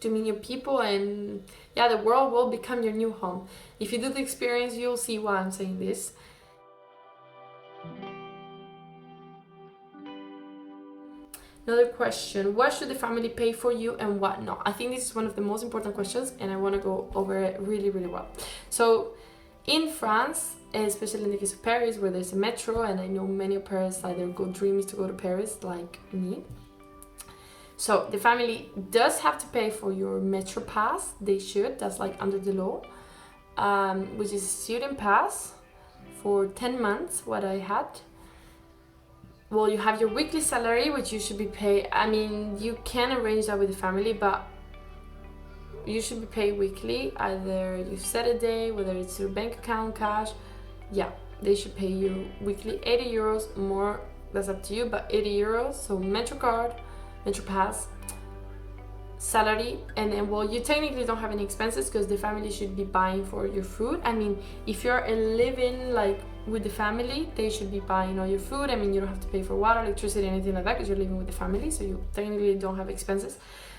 to meet new people, and yeah, the world will become your new home. If you do the experience, you'll see why I'm saying this. Another question, what should the family pay for you and what not? I think this is one of the most important questions, and I want to go over it really, really well. So in France, especially in the case of Paris, where there's a metro, and I know many au pairs, like their goal dream is to go to Paris, like me. So the family does have to pay for your metro pass. They should, that's like under the law, which is a student pass for 10 months, what I had. Well, you have your weekly salary, which you should be paid. I mean, you can arrange that with the family, but you should be paid weekly. Either you set a day, whether it's your bank account, cash. Yeah, they should pay you weekly, 80 euros more. That's up to you, but 80 euros. So Metro card, Metro pass, salary, and then, well, you technically don't have any expenses because the family should be buying for your food. I mean, if you're living like with the family, they should be buying all your food. I mean, you don't have to pay for water, electricity, anything like that because you're living with the family, so you technically don't have expenses.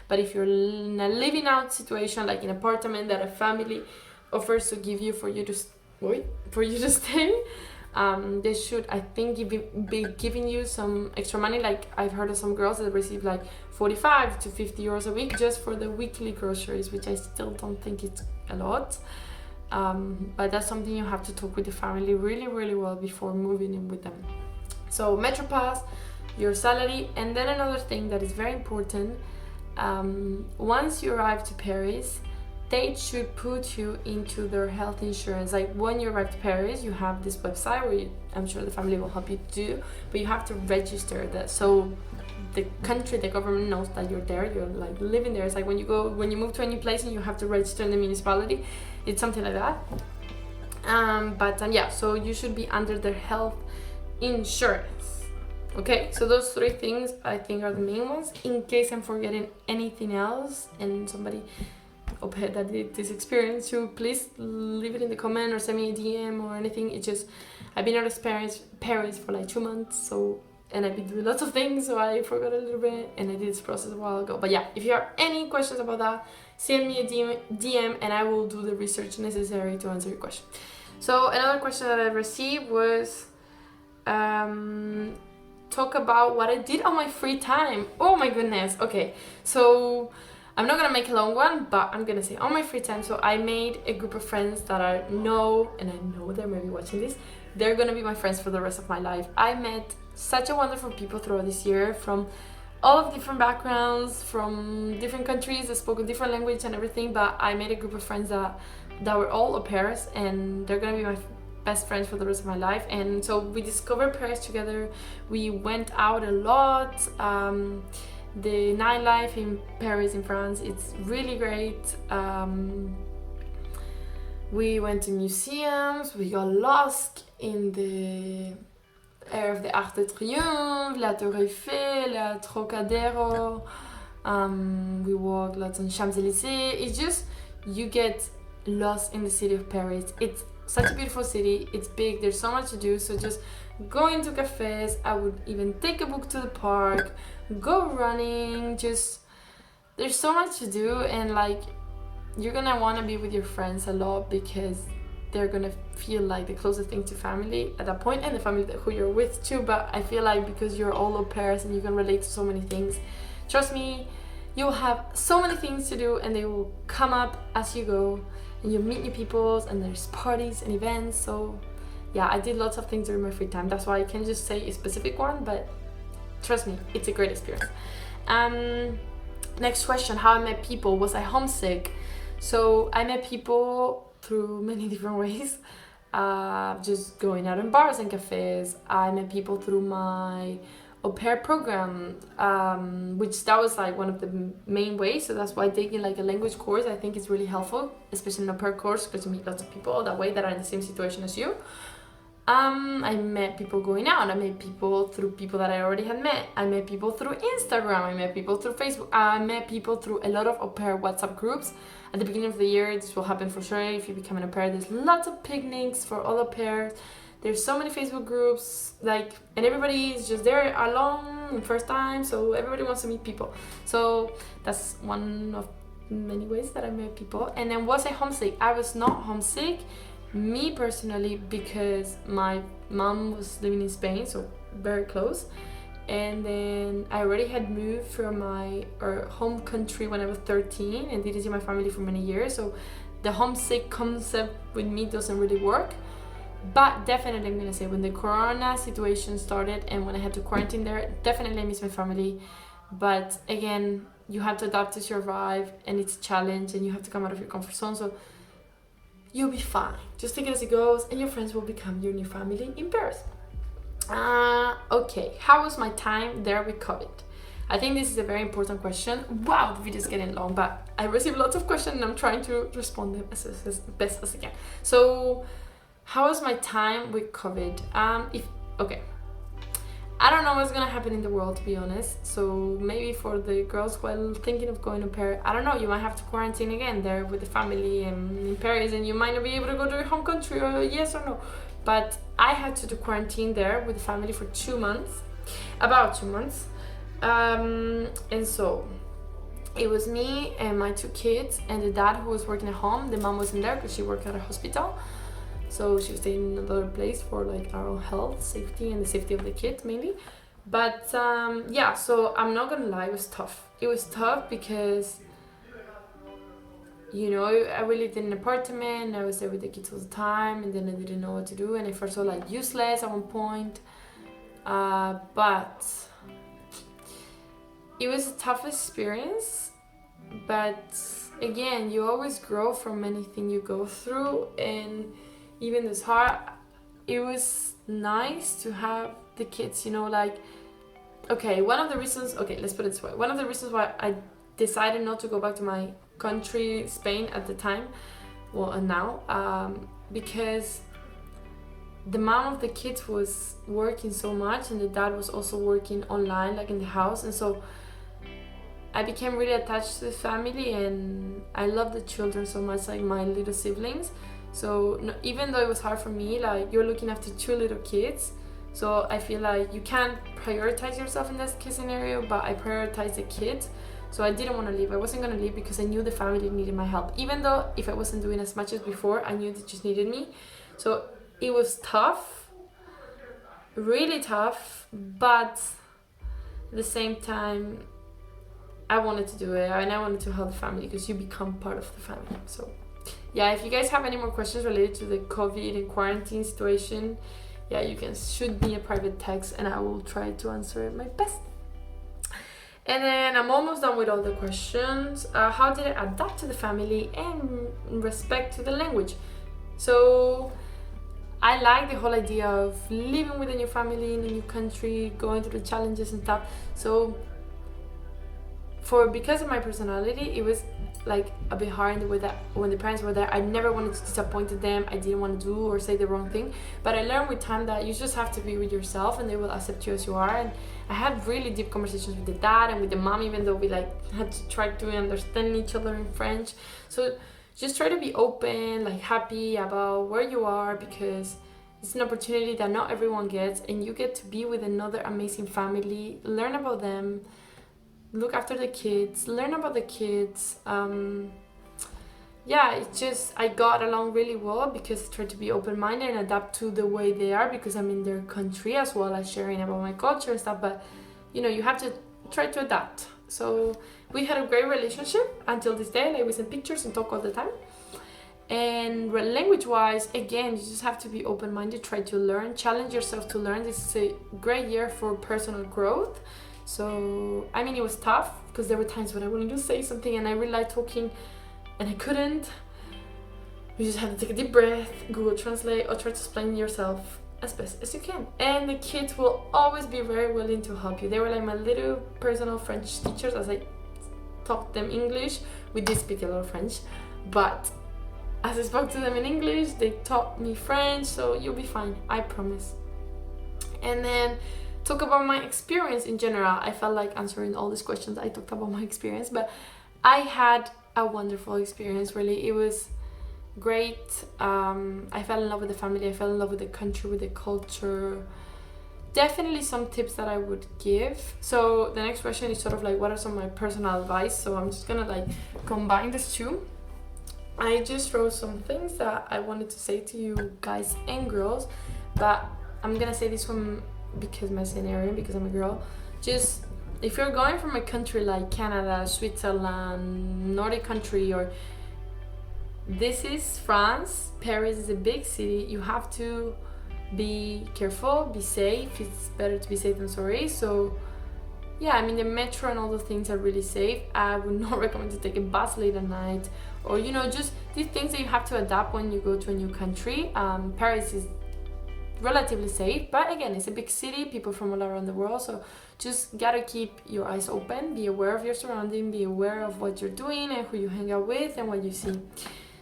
But if you're in a living out situation, like an apartment that a family offers to give you for you to stay, they should, I think, be giving you some extra money. Like I've heard of some girls that receive like 45 to 50 euros a week just for the weekly groceries, which I still don't think it's a lot. But that's something you have to talk with the family really, really well before moving in with them. So Metro Pass, your salary, and then another thing that is very important, once you arrive to Paris, they should put you into their health insurance. Like when you arrive to Paris, you have this website where I'm sure the family will help you do, but you have to register that. So the country, the government knows that you're there, you're like living there. It's like when you move to a new place and you have to register in the municipality. It's something like that. Yeah, so you should be under their health insurance. Okay, so those three things I think are the main ones. In case I'm forgetting anything else and somebody that did this experience, you please leave it in the comment or send me a DM or anything. It's just, I've been out of Paris for like 2 months, so, and I've been doing lots of things, so I forgot a little bit, and I did this process a while ago. But yeah, if you have any questions about that, send me a DM and I will do the research necessary to answer your question. So another question that I received was, talk about what I did on my free time. Oh my goodness. Okay, so I'm not gonna make a long one, but I'm gonna say on my free time. So I made a group of friends that I know, and I know they're maybe watching this. They're gonna be my friends for the rest of my life. I met such a wonderful people throughout this year from all of different backgrounds, from different countries that spoke a different language and everything. But I made a group of friends that were all au pairs, and they're gonna be my best friends for the rest of my life. And so we discovered Paris together. We went out a lot. The nightlife in Paris, in France, it's really great. We went to museums, we got lost in the area of the Arc de Triomphe, La Tour Eiffel, La Trocadero. We walked lots on Champs-Élysées. It's just, you get lost in the city of Paris. It's such a beautiful city, it's big, there's so much to do, so just go into cafes. I would even take a book to the park, go running, just, there's so much to do, and like, you're gonna want to be with your friends a lot because they're gonna feel like the closest thing to family at that point, and the family who you're with too. But I feel like because you're all au pairs and you can relate to so many things, trust me, you'll have so many things to do and they will come up as you go, and you'll meet new people, and there's parties and events. So yeah, I did lots of things during my free time. That's why I can't just say a specific one, but trust me, it's a great experience. Next question, how I met people. Was I homesick? So I met people through many different ways. Just going out in bars and cafes. I met people through my au pair program, which that was like one of the main ways. So that's why taking like a language course, I think is really helpful, especially in an au pair course, because you meet lots of people that way that are in the same situation as you. I met people going out. I met people through people that I already had met. I met people through Instagram. I met people through Facebook. I met people through a lot of au pair WhatsApp groups. At the beginning of the year, this will happen for sure. If you become an au pair, there's lots of picnics for all au pairs. There's so many Facebook groups, like, and everybody is just there alone, first time, so everybody wants to meet people. So that's one of many ways that I met people. And then was I homesick? I was not homesick, me personally, because my mom was living in Spain, so very close. And then I already had moved from my home country when I was 13 and didn't see my family for many years. So the homesick concept with me doesn't really work. But definitely, I'm gonna say, when the corona situation started and when I had to quarantine there, definitely I miss my family. But again, you have to adapt to survive, and it's a challenge, and you have to come out of your comfort zone. So you'll be fine. Just take it as it goes, and your friends will become your new family in Paris. Okay, how was my time there with COVID? I think this is a very important question. Wow, the video is getting long, but I received lots of questions and I'm trying to respond them as best as I can. So, how was my time with COVID? Okay, I don't know what's gonna happen in the world, to be honest. So maybe for the girls who are thinking of going to Paris, I don't know, you might have to quarantine again there with the family and in Paris, and you might not be able to go to your home country, or yes or no. But I had to do quarantine there with the family for 2 months, about 2 months. And so it was me and my 2 kids and the dad who was working at home. The mom wasn't there because she worked at a hospital. So she was staying in another place for like our own health, safety, and the safety of the kids mainly. But yeah, so I'm not gonna lie, it was tough. It was tough because, you know, I lived in an apartment, I was there with the kids all the time, and then I didn't know what to do, and I felt so like useless at one point. But it was a tough experience, but again, you always grow from anything you go through, and even this hard, it was nice to have the kids, you know, like, okay, let's put it this way. One of the reasons why I decided not to go back to my country, Spain, at the time, well, and now, because the mom of the kids was working so much and the dad was also working online, like in the house, and so I became really attached to the family, and I love the children so much, like my little siblings. So no, even though it was hard for me, like, you're looking after 2 little kids, so I feel like you can't prioritize yourself in that case scenario, but I prioritized the kids. So I didn't want to leave. I wasn't going to leave because I knew the family needed my help. Even though if I wasn't doing as much as before, I knew they just needed me. So it was tough, really tough, but at the same time, I wanted to do it, and I wanted to help the family because you become part of the family. So yeah, if you guys have any more questions related to the COVID and quarantine situation, yeah, you can shoot me a private text and I will try to answer it my best. And then I'm almost done with all the questions. How did I adapt to the family and in respect to the language? So I like the whole idea of living with a new family in a new country, going through the challenges and stuff. So because of my personality, it was like a bit hard in the way that when the parents were there, I never wanted to disappoint them. I didn't want to do or say the wrong thing. But I learned with time that you just have to be with yourself and they will accept you as you are. And I had really deep conversations with the dad and with the mom, even though we like had to try to understand each other in French. So just try to be open, like happy about where you are, because it's an opportunity that not everyone gets, and you get to be with another amazing family, learn about them, look after the kids, learn about the kids. Yeah, it's just, I got along really well because I tried to be open-minded and adapt to the way they are, because I'm in their country, as well as sharing about my culture and stuff. But you know, you have to try to adapt. So we had a great relationship until this day. Like, we send pictures and talk all the time. And language-wise, again, you just have to be open-minded, try to learn, challenge yourself to learn. This is a great year for personal growth. So, I mean, it was tough because there were times when I wanted to say something and I really liked talking and I couldn't. You just have to take a deep breath, Google Translate, or try to explain yourself as best as you can. And the kids will always be very willing to help you. They were like my little personal French teachers as I taught them English. We did speak a lot of French, but as I spoke to them in English, they taught me French, so you'll be fine, I promise. And then talk about my experience in general. I felt like answering all these questions. I talked about my experience, but I had a wonderful experience, really. It was great. I fell in love with the family. I fell in love with the country, with the culture. definitely some tips that I would give. So the next question is sort of like, what are some of my personal advice? So I'm just gonna like combine these two. I just wrote some things that I wanted to say to you guys and girls, but I'm gonna say this one because my scenario, because I'm a girl. Just if you're going from a country like Canada, Switzerland, Nordic country, or this is France, Paris is a big city, you have to be careful, be safe. It's better to be safe than sorry. So yeah, I mean the metro and all the things are really safe. I would not recommend to take a bus late at night, or you know, just these things that you have to adapt when you go to a new country. Paris is relatively safe, but again, it's a big city, people from all around the world, so just gotta keep your eyes open, be aware of your surrounding, be aware of what you're doing and who you hang out with and what you see.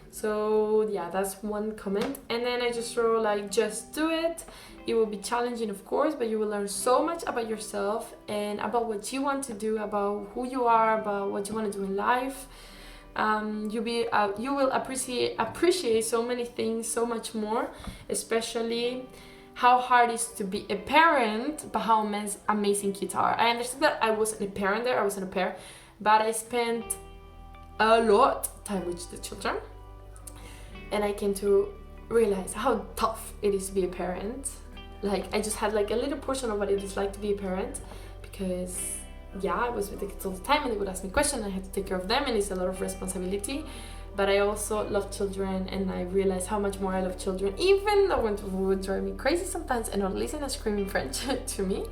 So yeah, that's one comment. And then I just wrote like, just do it. It will be challenging, of course, but you will learn so much about yourself and about what you want to do, about who you are, about what you want to do in life. You will appreciate so many things so much more, especially how hard it is to be a parent, but how amazing kids are. I understand that I wasn't a parent there, I wasn't a pair, but I spent a lot of time with the children, and I came to realize how tough it is to be a parent. Like, I just had like a little portion of what it is like to be a parent, because yeah, I was with the kids all the time and they would ask me questions, I had to take care of them, and it's a lot of responsibility. But I also love children, and I realized how much more I love children, even though when people would drive me crazy sometimes and not listen to screaming French to me,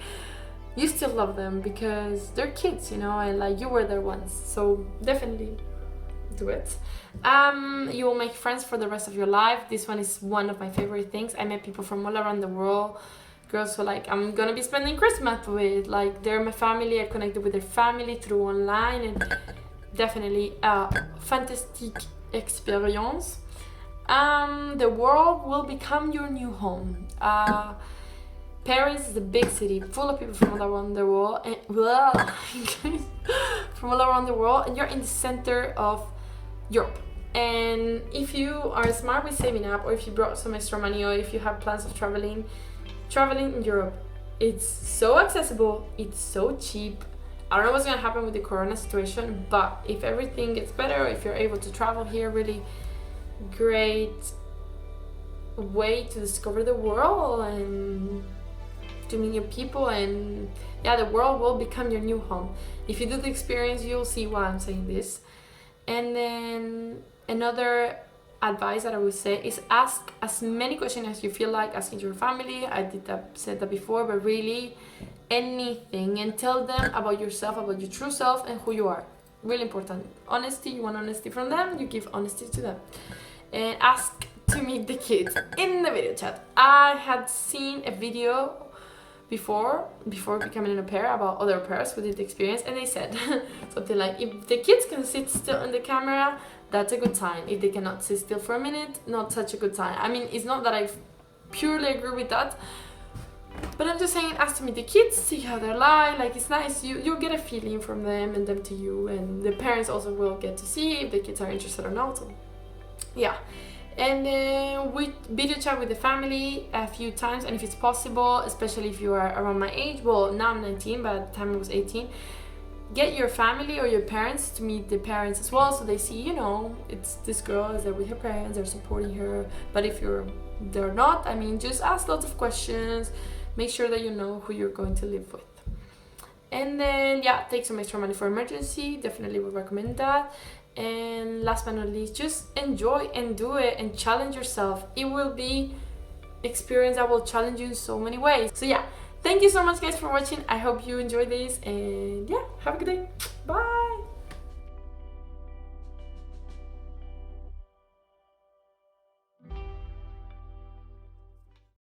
you still love them because they're kids, you know, and like you were there once. So definitely do it. You will make friends for the rest of your life. This one is one of my favorite things. I met people from all around the world, girls who like I'm gonna be spending Christmas with, like they're my family. I connected with their family through online, and definitely a fantastic experience. The world will become your new home. Paris is a big city full of people from all around the world, and from all around the world, and you're in the center of Europe. And if you are smart with saving up, or if you brought some extra money, or if you have plans of traveling in Europe, it's so accessible, it's so cheap. I don't know what's gonna happen with the corona situation, but if everything gets better, if you're able to travel here, really great way to discover the world and to meet new people, and yeah, the world will become your new home. If you do the experience, you'll see why I'm saying this. And then another advice that I would say is ask as many questions as you feel like asking your family. I said that before, but really anything, and tell them about yourself, about your true self and who you are. Really important. Honesty, you want honesty from them, you give honesty to them. And ask to meet the kids in the video chat. I had seen a video before becoming an au pair about other pairs who did the experience, and they said something like, if the kids can sit still in the camera, that's a good sign. If they cannot sit still for a minute, not such a good sign. I mean, it's not that I purely agree with that, but I'm just saying, ask to meet the kids, see how they lie. Like, it's nice, you'll get a feeling from them and them to you, and the parents also will get to see if the kids are interested or not. So yeah. And then we video chat with the family a few times, and if it's possible, especially if you are around my age, well, now I'm 19, but at the time I was 18, get your family or your parents to meet the parents as well, so they see, you know, it's this girl is there with her parents, they're supporting her. But if they're not, I mean, just ask lots of questions, make sure that you know who you're going to live with. And then yeah, take some extra money for emergency, definitely would recommend that. And last but not least, just enjoy and do it and challenge yourself. It will be experience that will challenge you in so many ways. So yeah, thank you so much guys for watching. I hope you enjoyed this, and yeah, have a good day. Bye.